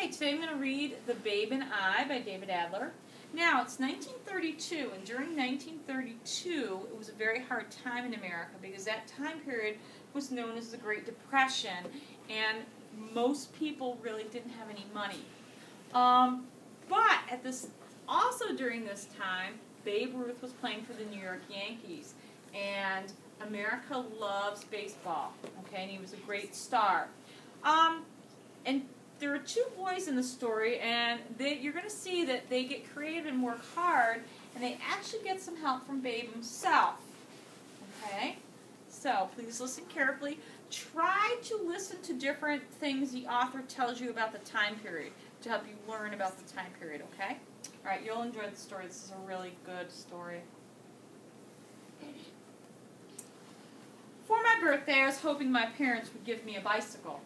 Okay, today I'm going to read The Babe and I by David Adler. Now, it's 1932, and during 1932, it was a very hard time in America because that time period was known as the Great Depression, and most people really didn't have any money. But also during this time, Babe Ruth was playing for the New York Yankees, and America loves baseball, okay, and he was a great star. And there are two boys in the story, and you're going to see that they get creative and work hard, and they actually get some help from Babe himself. Okay? So, please listen carefully. Try to listen to different things the author tells you about the time period to help you learn about the time period, okay? Alright, you'll enjoy the story. This is a really good story. For my birthday, I was hoping my parents would give me a bicycle.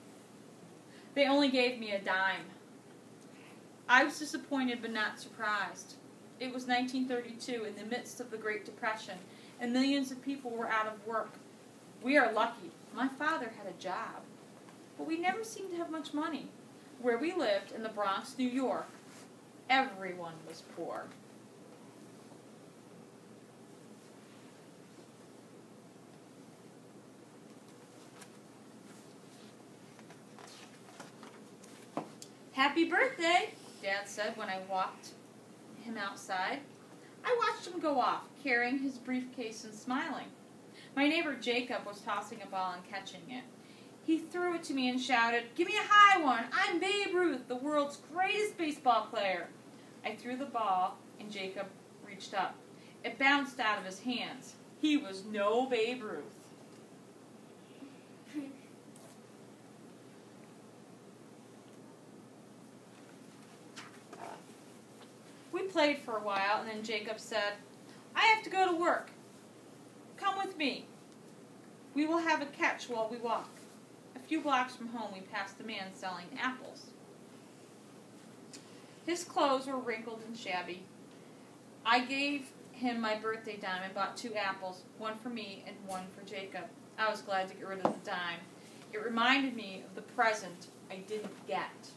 They only gave me a dime. I was disappointed but not surprised. It was 1932, in the midst of the Great Depression, and millions of people were out of work. We are lucky. My father had a job, but we never seemed to have much money. Where we lived, in the Bronx, New York, everyone was poor. "Happy birthday," Dad said when I walked him outside. I watched him go off, carrying his briefcase and smiling. My neighbor Jacob was tossing a ball and catching it. He threw it to me and shouted, "Give me a high one! I'm Babe Ruth, the world's greatest baseball player!" I threw the ball, and Jacob reached up. It bounced out of his hands. He was no Babe Ruth. We played for a while, and then Jacob said, "I have to go to work. Come with me. We will have a catch while we walk." A few blocks from home, we passed a man selling apples. His clothes were wrinkled and shabby. I gave him my birthday dime and bought 2 apples, one for me and one for Jacob. I was glad to get rid of the dime. It reminded me of the present I didn't get.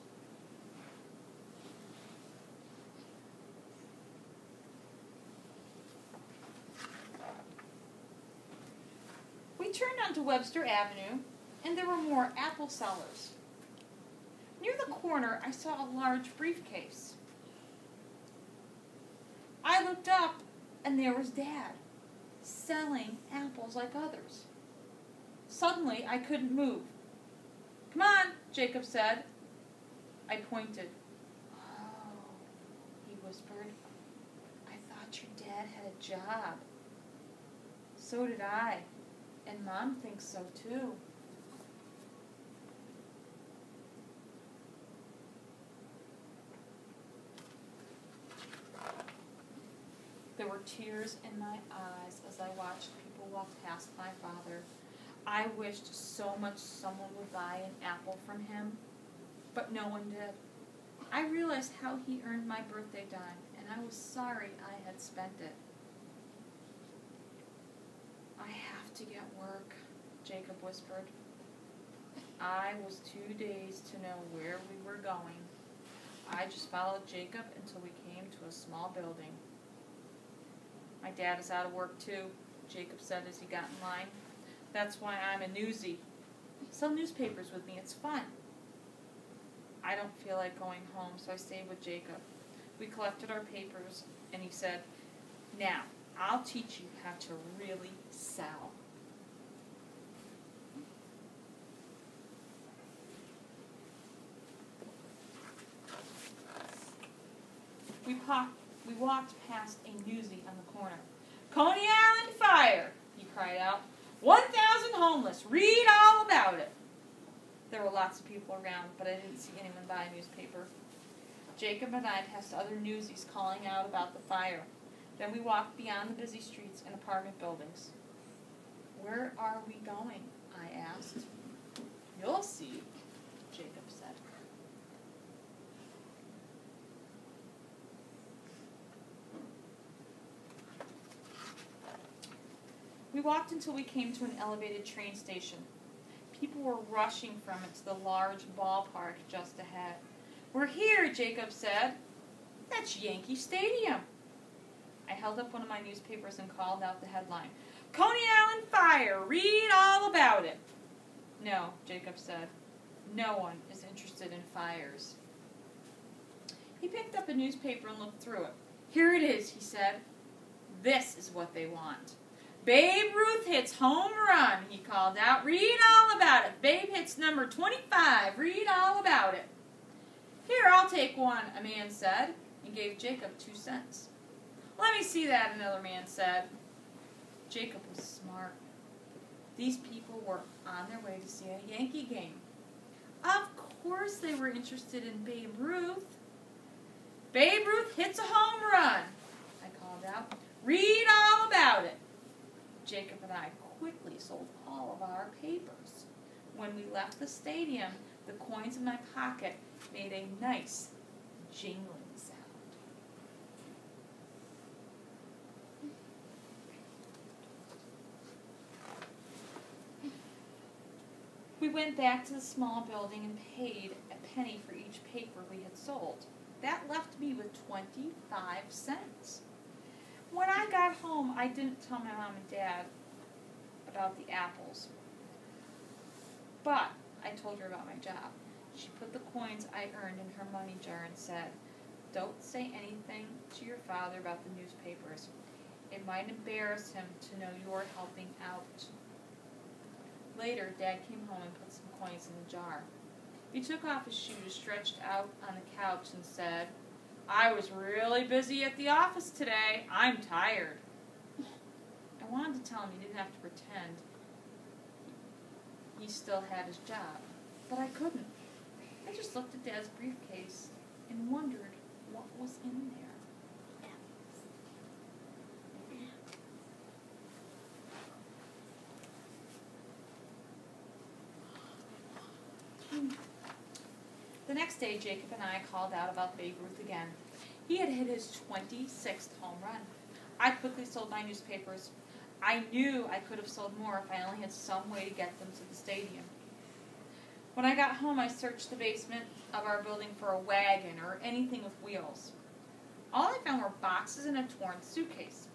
We turned onto Webster Avenue, and there were more apple sellers. Near the corner, I saw a large briefcase. I looked up, and there was Dad, selling apples like others. Suddenly, I couldn't move. "Come on," Jacob said. I pointed. "Oh," he whispered, "I thought your dad had a job." "So did I. And Mom thinks so, too." There were tears in my eyes as I watched people walk past my father. I wished so much someone would buy an apple from him, but no one did. I realized how he earned my birthday dime, and I was sorry I had spent it. "I have to get work," Jacob whispered. I was too dazed to know where we were going. I just followed Jacob until we came to a small building. "My dad is out of work too," Jacob said as he got in line. "That's why I'm a newsie. Sell newspapers with me, it's fun." I don't feel like going home, so I stayed with Jacob. We collected our papers, and he said, "Now, I'll teach you how to really sell." We walked past a newsie on the corner. "Coney Island fire," he cried out. 1,000 homeless. Read all about it." There were lots of people around, but I didn't see anyone buy a newspaper. Jacob and I passed other newsies calling out about the fire. Then we walked beyond the busy streets and apartment buildings. "Where are we going?" I asked. "You'll see," Jacob said. We walked until we came to an elevated train station. People were rushing from it to the large ballpark just ahead. "We're here," Jacob said. "That's Yankee Stadium." I held up one of my newspapers and called out the headline, "Coney Island Fire, read all about it." "No," Jacob said. "No one is interested in fires." He picked up a newspaper and looked through it. "Here it is," he said. "This is what they want. Babe Ruth hits home run," he called out. "Read all about it. Babe hits number 25. Read all about it." "Here, I'll take one," a man said, and gave Jacob 2 cents. "Let me see that," another man said. Jacob was smart. These people were on their way to see a Yankee game. Of course they were interested in Babe Ruth. "Babe Ruth hits a home run," I called out. "Read all about it." Jacob and I quickly sold all of our papers. When we left the stadium, the coins in my pocket made a nice jingling sound. We went back to the small building and paid a penny for each paper we had sold. That left me with 25 cents. When I got home, I didn't tell my mom and dad about the apples. But I told her about my job. She put the coins I earned in her money jar and said, "Don't say anything to your father about the newspapers. It might embarrass him to know you're helping out." Later, Dad came home and put some coins in the jar. He took off his shoes, stretched out on the couch, and said, "I was really busy at the office today. I'm tired." I wanted to tell him he didn't have to pretend he still had his job, but I couldn't. I just looked at Dad's briefcase and wondered what was in there. The next day, Jacob and I called out about Babe Ruth again. He had hit his 26th home run. I quickly sold my newspapers. I knew I could have sold more if I only had some way to get them to the stadium. When I got home, I searched the basement of our building for a wagon or anything with wheels. All I found were boxes and a torn suitcase.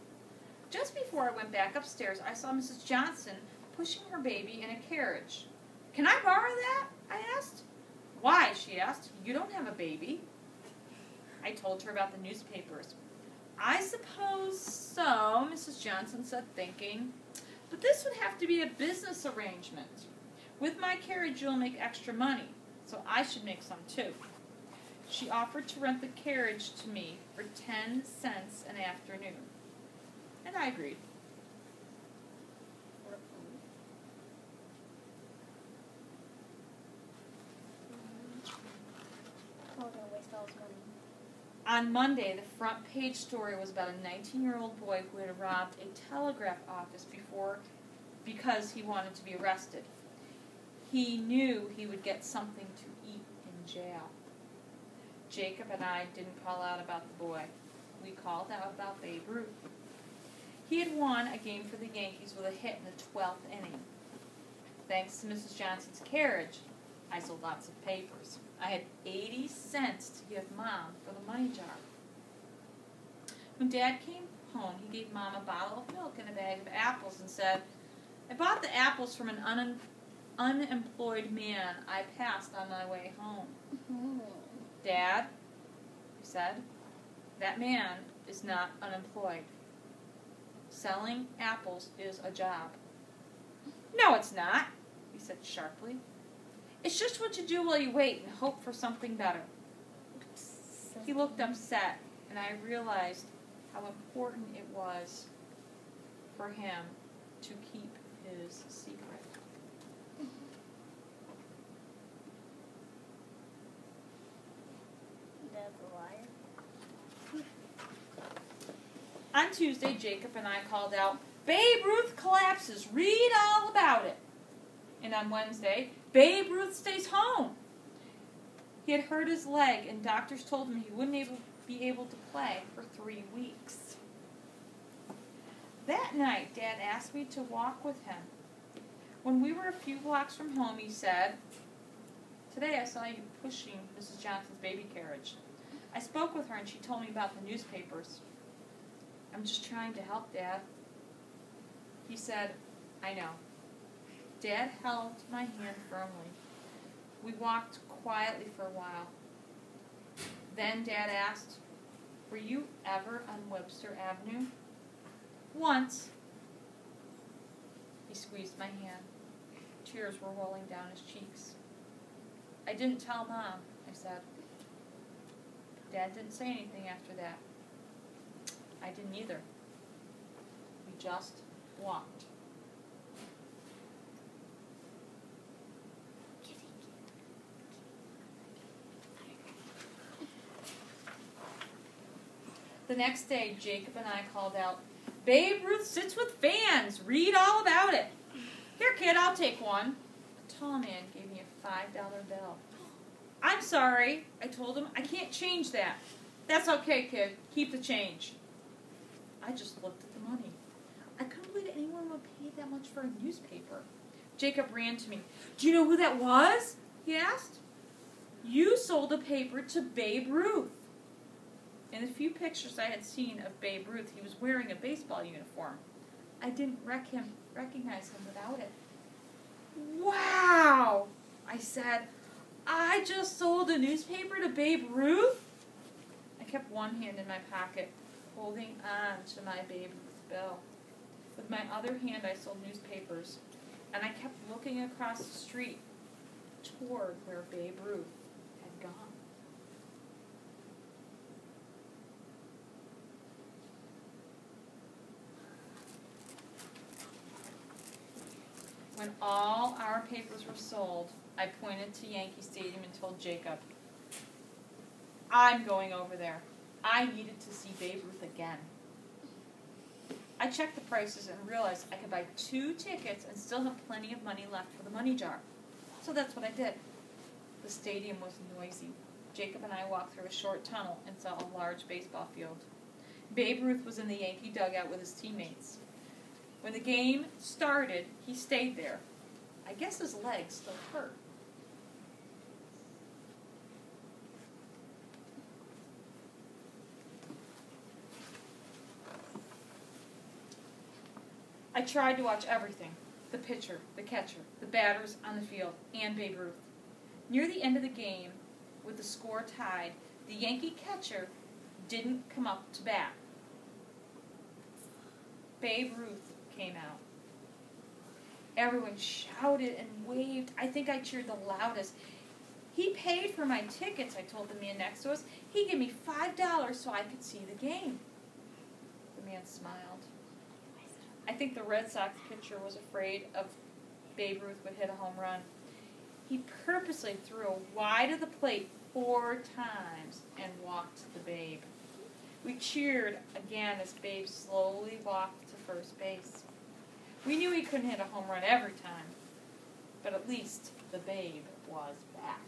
Just before I went back upstairs, I saw Mrs. Johnson pushing her baby in a carriage. "Can I borrow that?" I asked. "Why?" she asked. "You don't have a baby." I told her about the newspapers. "I suppose so," Mrs. Johnson said, thinking. "But this would have to be a business arrangement. With my carriage, you'll make extra money, so I should make some too." She offered to rent the carriage to me for 10 cents an afternoon, and I agreed. On Monday, the front page story was about a 19-year-old boy who had robbed a telegraph office because he wanted to be arrested. He knew he would get something to eat in jail. Jacob and I didn't call out about the boy. We called out about Babe Ruth. He had won a game for the Yankees with a hit in the 12th inning. Thanks to Mrs. Johnson's carriage, I sold lots of papers. I had 80 cents to give Mom for the money jar. When Dad came home, he gave Mom a bottle of milk and a bag of apples and said, "I bought the apples from an unemployed man I passed on my way home." "Dad," he said, "that man is not unemployed. Selling apples is a job." "No, it's not," he said sharply. "It's just what you do while you wait and hope for something better." He looked upset, and I realized how important it was for him to keep his secret. Dad's a liar. On Tuesday, Jacob and I called out, "Babe Ruth collapses. Read all about it." And on Wednesday, "Babe Ruth stays home." He had hurt his leg, and doctors told him he wouldn't be able to play for 3 weeks. That night, Dad asked me to walk with him. When we were a few blocks from home, he said, Today I saw you pushing Mrs. Johnson's baby carriage. I spoke with her and she told me about the newspapers. I'm just trying to help, Dad. He said, I know. Dad held my hand firmly. We walked quietly for a while. Then Dad asked, were you ever on Webster Avenue? Once. He squeezed my hand. Tears were rolling down his cheeks. I didn't tell Mom, I said. Dad didn't say anything after that. I didn't either. We just walked. The next day, Jacob and I called out, Babe Ruth sits with fans. Read all about it. Here, kid, I'll take one. A tall man gave me a $5 bill. I'm sorry, I told him. I can't change that. That's okay, kid. Keep the change. I just looked at the money. I couldn't believe anyone would pay that much for a newspaper. Jacob ran to me. Do you know who that was? He asked. You sold a paper to Babe Ruth. In the few pictures I had seen of Babe Ruth, he was wearing a baseball uniform. I didn't recognize him without it. Wow, I said. I just sold a newspaper to Babe Ruth? I kept one hand in my pocket, holding on to my Babe Ruth bill. With my other hand, I sold newspapers, and I kept looking across the street toward where Babe Ruth had gone. When all our papers were sold, I pointed to Yankee Stadium and told Jacob, I'm going over there. I needed to see Babe Ruth again. I checked the prices and realized I could buy 2 tickets and still have plenty of money left for the money jar. So that's what I did. The stadium was noisy. Jacob and I walked through a short tunnel and saw a large baseball field. Babe Ruth was in the Yankee dugout with his teammates. When the game started, he stayed there. I guess his legs still hurt. I tried to watch everything. The pitcher, the catcher, the batters on the field, and Babe Ruth. Near the end of the game, with the score tied, the Yankee catcher didn't come up to bat. Babe Ruth came out. Everyone shouted and waved. I think I cheered the loudest. He paid for my tickets, I told the man next to us. He gave me $5 so I could see the game. The man smiled. I think the Red Sox pitcher was afraid of Babe Ruth would hit a home run. He purposely threw a wide of the plate 4 times and walked to Babe. We cheered again as Babe slowly walked to first base. We knew he couldn't hit a home run every time, but at least the Babe was back.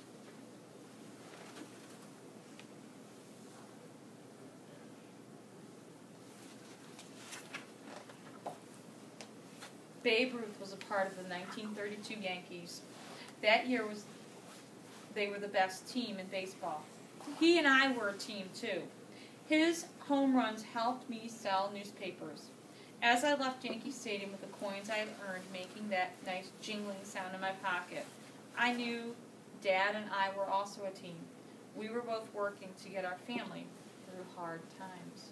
Babe Ruth was a part of the 1932 Yankees. That year they were the best team in baseball. He and I were a team too. His home runs helped me sell newspapers. As I left Yankee Stadium with the coins I had earned making that nice jingling sound in my pocket, I knew Dad and I were also a team. We were both working to get our family through hard times.